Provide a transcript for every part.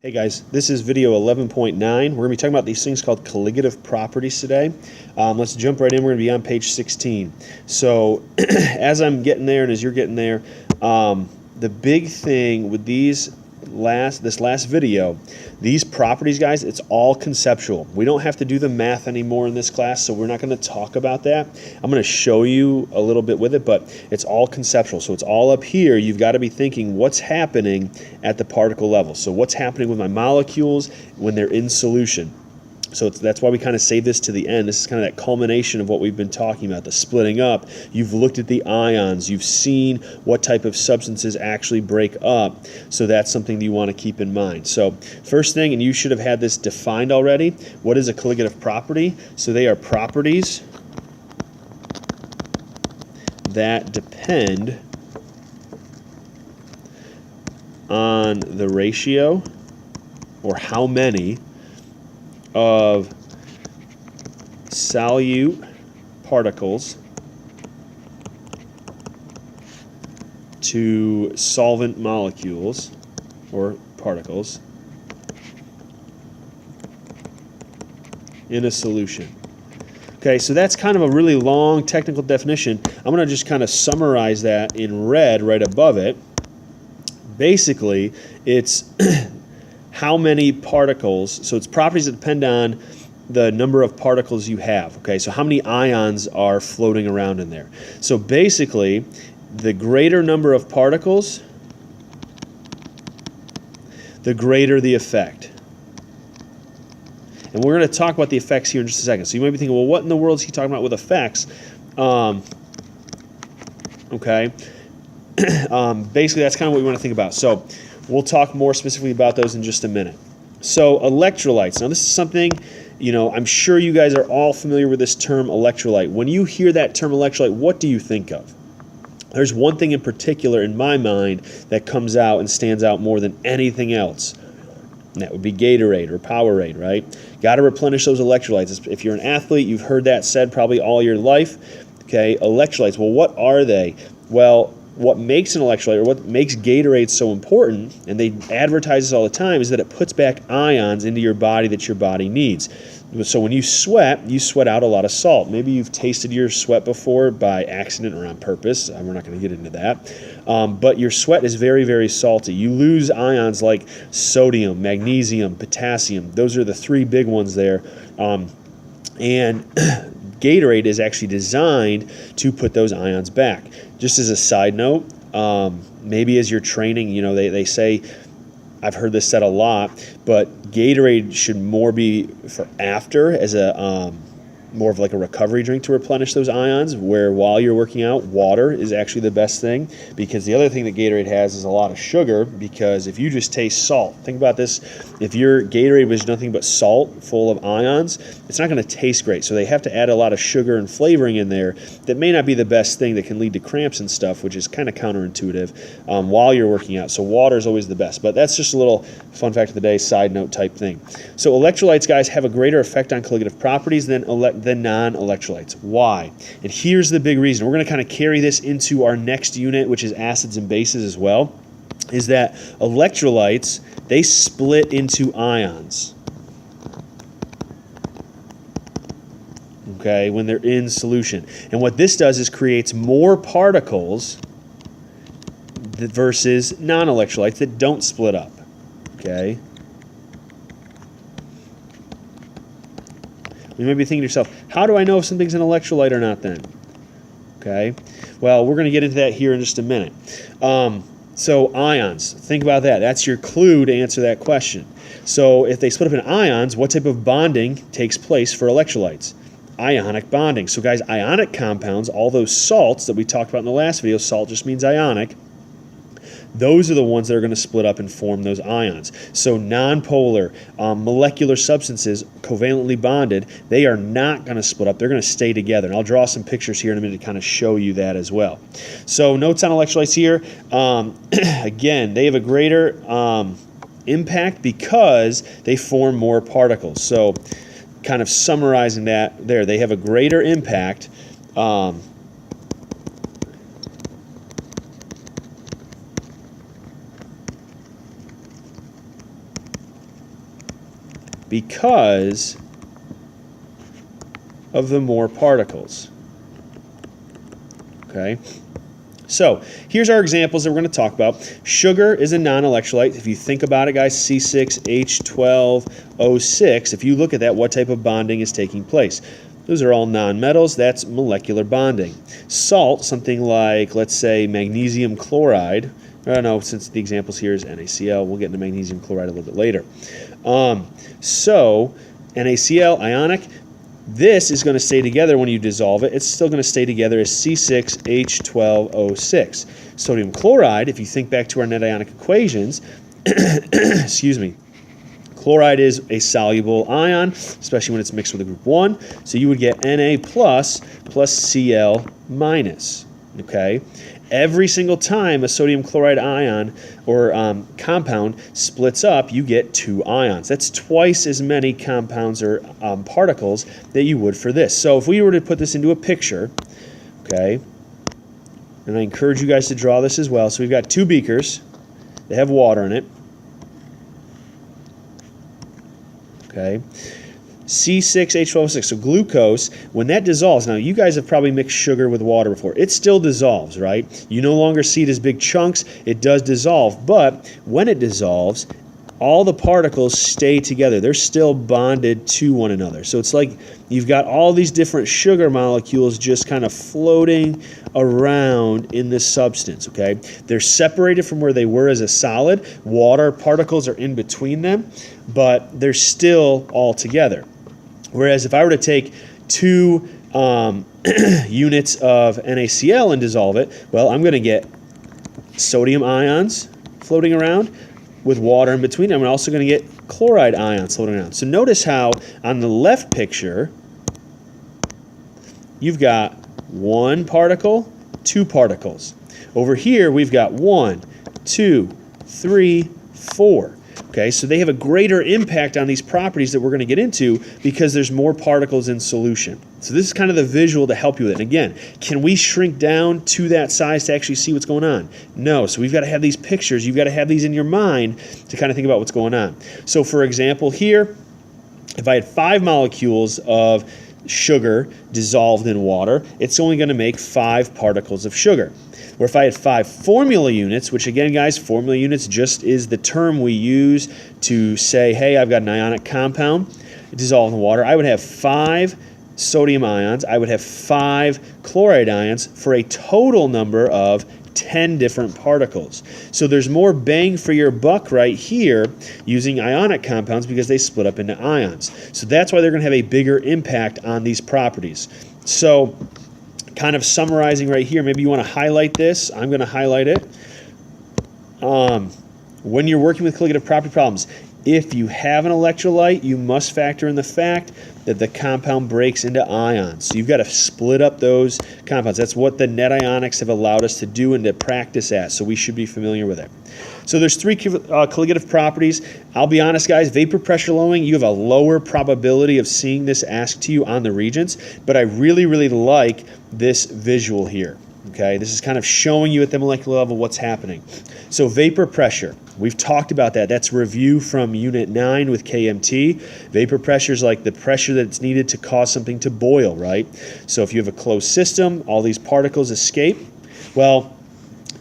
Hey guys, this is video 11.9. We're going to be talking about these things called colligative properties today. Let's jump right in. We're going to be on page 16. So as I'm getting there and as you're getting there, the big thing with this last video, these properties, guys, it's all conceptual. We don't have to do the math anymore in this class, so we're not going to talk about that. I'm going to show you a little bit with it, but it's all conceptual. So it's all up here. You've got to be thinking what's happening at the particle level. So what's happening with my molecules when they're in solution. So that's why we kind of save this to the end. This is kind of that culmination of what we've been talking about, the splitting up. You've looked at the ions. You've seen what type of substances actually break up. So that's something that you want to keep in mind. So first thing, and you should have had this defined already, what is a colligative property? So they are properties that depend on the ratio or how many of solute particles to solvent molecules or particles in a solution. Okay, so that's kind of a really long technical definition. I'm going to just kind of summarize that in red right above it. Basically, it's how many particles, so it's properties that depend on the number of particles you have, okay? So how many ions are floating around in there. So basically, the greater number of particles, the greater the effect. And we're going to talk about the effects here in just a second. So you might be thinking, well, what in the world is he talking about with effects? Okay. Basically, that's kind of what we want to think about. So we'll talk more specifically about those in just a minute. So electrolytes. Now this is something, I'm sure you guys are all familiar with this term electrolyte. When you hear that term electrolyte, what do you think of? There's one thing in particular in my mind that comes out and stands out more than anything else. And that would be Gatorade or Powerade, right? Got to replenish those electrolytes. If you're an athlete, you've heard that said probably all your life. Okay, electrolytes. Well, what are they? Well, what makes an electrolyte, or what makes Gatorade so important, and they advertise this all the time, is that it puts back ions into your body that your body needs. So when you sweat out a lot of salt. Maybe you've tasted your sweat before by accident or on purpose. We're not going to get into that. But your sweat is very, very salty. You lose ions like sodium, magnesium, potassium. Those are the three big ones there. And Gatorade is actually designed to put those ions back. Just as a side note, maybe as you're training, they say, I've heard this said a lot, but Gatorade should more be for after as a more of like a recovery drink to replenish those ions, where while you're working out, water is actually the best thing, because the other thing that Gatorade has is a lot of sugar, because if you just taste salt, think about this, if your Gatorade was nothing but salt full of ions, it's not going to taste great. So they have to add a lot of sugar and flavoring in there that may not be the best thing, that can lead to cramps and stuff, which is kind of counterintuitive while you're working out. So water is always the best, but that's just a little fun fact of the day, side note type thing. So electrolytes, guys, have a greater effect on colligative properties than non-electrolytes. Why? And here's the big reason. We're going to kind of carry this into our next unit, which is acids and bases as well, is that electrolytes, they split into ions. Okay, when they're in solution. And what this does is creates more particles versus non-electrolytes that don't split up. Okay. You may be thinking to yourself, how do I know if something's an electrolyte or not then? Okay, well, we're going to get into that here in just a minute. So ions, think about that. That's your clue to answer that question. So if they split up in ions, what type of bonding takes place for electrolytes? Ionic bonding. So guys, ionic compounds, all those salts that we talked about in the last video, salt just means ionic, those are the ones that are going to split up and form those ions. So nonpolar, molecular substances, covalently bonded, they are not going to split up. They're going to stay together. And I'll draw some pictures here in a minute to kind of show you that as well. So notes on electrolytes here. Again, they have a greater impact because they form more particles. So kind of summarizing that there, they have a greater impact because of the more particles. Okay? So here's our examples that we're going to talk about. Sugar is a non-electrolyte. If you think about it, guys, C6H12O6, if you look at that, what type of bonding is taking place? Those are all nonmetals. That's molecular bonding. Salt, something like, let's say, magnesium chloride. I don't know, since the examples here is NaCl, we'll get into magnesium chloride a little bit later. So NaCl, ionic, this is going to stay together when you dissolve it. It's still going to stay together as C6H12O6. Sodium chloride, if you think back to our net ionic equations, excuse me, chloride is a soluble ion, especially when it's mixed with a group 1. So you would get Na plus Cl minus. Okay? Every single time a sodium chloride ion or compound splits up, you get 2 ions. That's twice as many compounds or particles that you would for this. So if we were to put this into a picture, okay, and I encourage you guys to draw this as well. So we've got 2 beakers that have water in it. Okay. C6H12O6, so glucose, when that dissolves, now you guys have probably mixed sugar with water before. It still dissolves, right? You no longer see it as big chunks. It does dissolve, but when it dissolves, all the particles stay together. They're still bonded to one another. So it's like you've got all these different sugar molecules just kind of floating around in this substance, okay? They're separated from where they were as a solid. Water particles are in between them, but they're still all together. Whereas if I were to take 2 units of NaCl and dissolve it, well, I'm going to get sodium ions floating around with water in between. I'm also going to get chloride ions floating around. So notice how on the left picture, you've got 1 particle, 2 particles. Over here, we've got 1, 2, 3, 4. Okay, so they have a greater impact on these properties that we're going to get into because there's more particles in solution. So this is kind of the visual to help you with it. And again, can we shrink down to that size to actually see what's going on? No, so we've got to have these pictures. You've got to have these in your mind to kind of think about what's going on. So for example here, if I had 5 molecules of sugar dissolved in water, it's only going to make 5 particles of sugar. Or if I had 5 formula units, which again, guys, formula units just is the term we use to say, hey, I've got an ionic compound dissolved in water, I would have 5 sodium ions, I would have 5 chloride ions for a total number of 10 different particles. So there's more bang for your buck right here using ionic compounds because they split up into ions. So that's why they're going to have a bigger impact on these properties. So kind of summarizing right here, maybe you want to highlight this. I'm going to highlight it. When you're working with colligative property problems, if you have an electrolyte, you must factor in the fact that the compound breaks into ions. So you've got to split up those compounds. That's what the net ionics have allowed us to do and to practice at, so we should be familiar with it. So there's 3 colligative properties. I'll be honest, guys, vapor pressure lowering, you have a lower probability of seeing this asked to you on the Regents, but I really, really like this visual here. Okay, this is kind of showing you at the molecular level what's happening. So vapor pressure, we've talked about that. That's review from Unit 9 with KMT. Vapor pressure is like the pressure that's needed to cause something to boil, right? So if you have a closed system, all these particles escape. Well,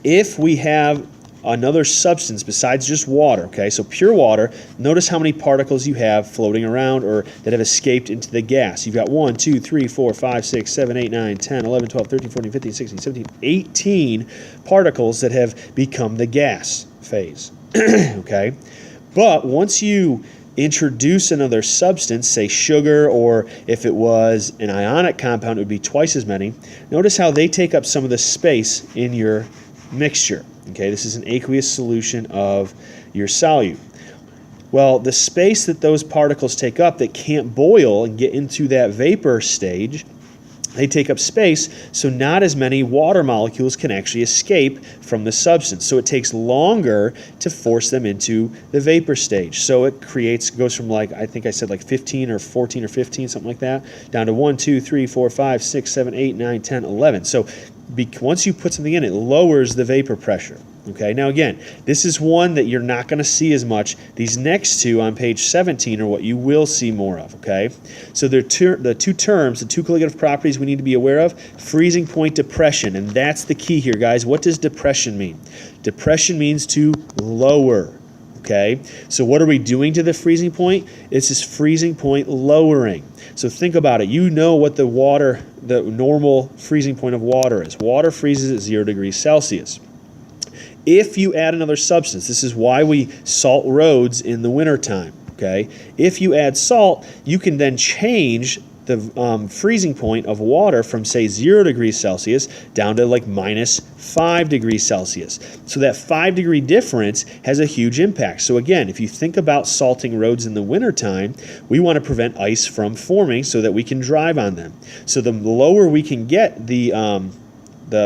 if we have another substance besides just water, okay, so pure water, notice how many particles you have floating around or that have escaped into the gas. You've got 1, 2, 3, 4, 5, 6, 7, 8, 9, 10, 11, 12, 13, 14, 15, 16, 17, 18 particles that have become the gas phase, okay? But once you introduce another substance, say sugar, or if it was an ionic compound, it would be twice as many. Notice how they take up some of the space in your mixture. Okay, this is an aqueous solution of your solute. Well, the space that those particles take up that can't boil and get into that vapor stage, they take up space, so not as many water molecules can actually escape from the substance. So it takes longer to force them into the vapor stage. So it goes from like, I think I said like 15 or 14 or 15, something like that, down to 1, 2, 3, 4, 5, 6, 7, 8, 9, 10, 11. So once you put something in, it lowers the vapor pressure. Okay, now again, this is one that you're not going to see as much. These next two on page 17 are what you will see more of, okay? So the two terms, the two colligative properties we need to be aware of, freezing point depression, and that's the key here, guys. What does depression mean? Depression means to lower, okay? So what are we doing to the freezing point? It's this freezing point lowering. So think about it. You know what the normal freezing point of water is. Water freezes at 0 degrees Celsius. If you add another substance, this is why we salt roads in the wintertime, okay? If you add salt, you can then change the freezing point of water from, say, 0 degrees Celsius down to like -5 degrees Celsius. So that 5-degree difference has a huge impact. So again, if you think about salting roads in the wintertime, we want to prevent ice from forming so that we can drive on them. So the lower we can get the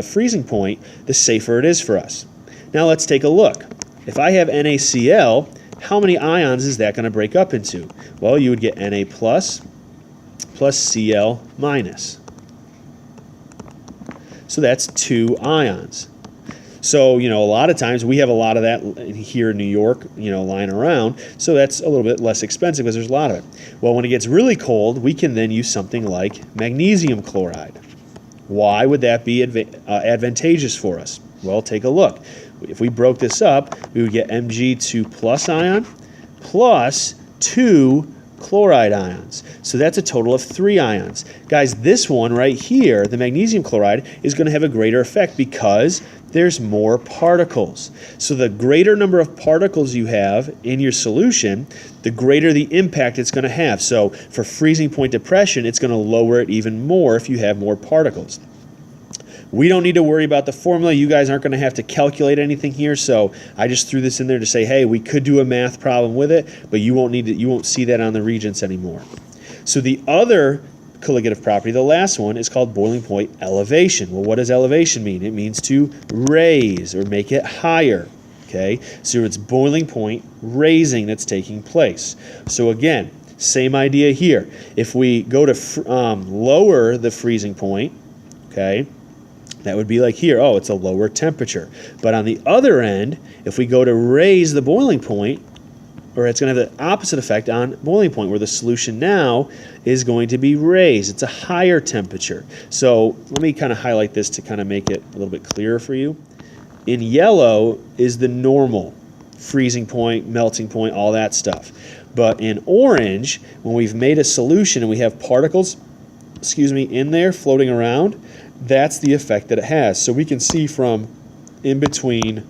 freezing point, the safer it is for us. Now let's take a look. If I have NaCl, how many ions is that going to break up into? Well, you would get Na plus Cl minus. So that's 2 ions. So, you know, a lot of times we have a lot of that here in New York, you know, lying around. So that's a little bit less expensive because there's a lot of it. Well, when it gets really cold, we can then use something like magnesium chloride. Why would that be advantageous for us? Well, take a look. If we broke this up, we would get Mg2 plus ion plus 2 chloride ions. So that's a total of 3 ions. Guys, this one right here, the magnesium chloride, is going to have a greater effect because there's more particles. So the greater number of particles you have in your solution, the greater the impact it's going to have. So for freezing point depression, it's going to lower it even more if you have more particles. We don't need to worry about the formula. You guys aren't going to have to calculate anything here, so I just threw this in there to say, hey, we could do a math problem with it, but you won't see that on the reagents anymore. So the other colligative property, the last one, is called boiling point elevation. Well, what does elevation mean? It means to raise or make it higher. Okay, so it's boiling point raising that's taking place. So again, same idea here. If we go to lower the freezing point, okay, that would be like here, oh, it's a lower temperature. But on the other end, if we go to raise the boiling point, or it's going to have the opposite effect on boiling point, where the solution now is going to be raised. It's a higher temperature. So let me kind of highlight this to kind of make it a little bit clearer for you. In yellow is the normal freezing point, melting point, all that stuff. But in orange, when we've made a solution and we have particles, in there floating around, that's the effect that it has. So we can see from in between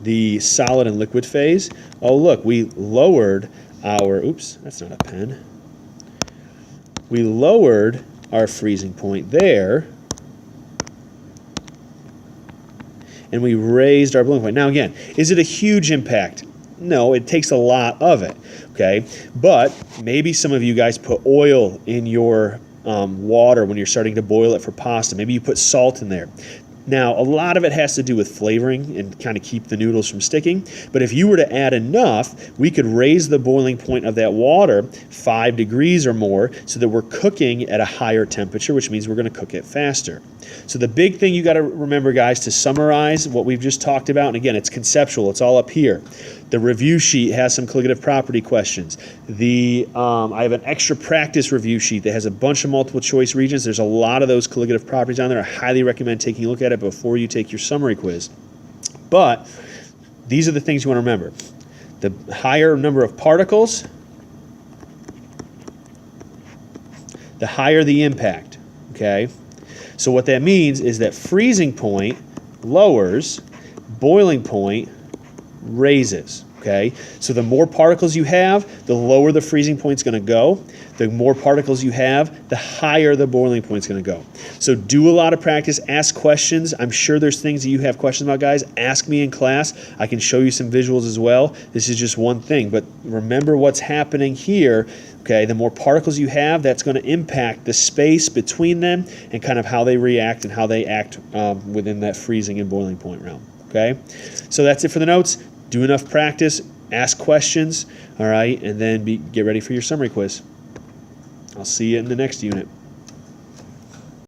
the solid and liquid phase, oh look, we lowered our, oops, that's not a pen. We lowered our freezing point there, and we raised our boiling point. Now again, is it a huge impact? No, it takes a lot of it, okay? But maybe some of you guys put oil in your water when you're starting to boil it for pasta. Maybe you put salt in there. Now, a lot of it has to do with flavoring and kind of keep the noodles from sticking. But if you were to add enough, we could raise the boiling point of that water 5 degrees or more so that we're cooking at a higher temperature, which means we're going to cook it faster. So the big thing you got to remember, guys, to summarize what we've just talked about, and again, it's conceptual. It's all up here. The review sheet has some colligative property questions. I have an extra practice review sheet that has a bunch of multiple choice regions. There's a lot of those colligative properties on there. I highly recommend taking a look at it before you take your summary quiz. But these are the things you want to remember. The higher number of particles, the higher the impact, okay? So what that means is that freezing point lowers, boiling point raises, okay? So the more particles you have, the lower the freezing point's going to go. The more particles you have, the higher the boiling point's going to go. So do a lot of practice, ask questions. I'm sure there's things that you have questions about, guys. Ask me in class. I can show you some visuals as well. This is just one thing, but remember what's happening here. Okay, the more particles you have, that's going to impact the space between them and kind of how they react and how they act within that freezing and boiling point realm. Okay, so that's it for the notes. Do enough practice, ask questions, all right, and then get ready for your summary quiz. I'll see you in the next unit.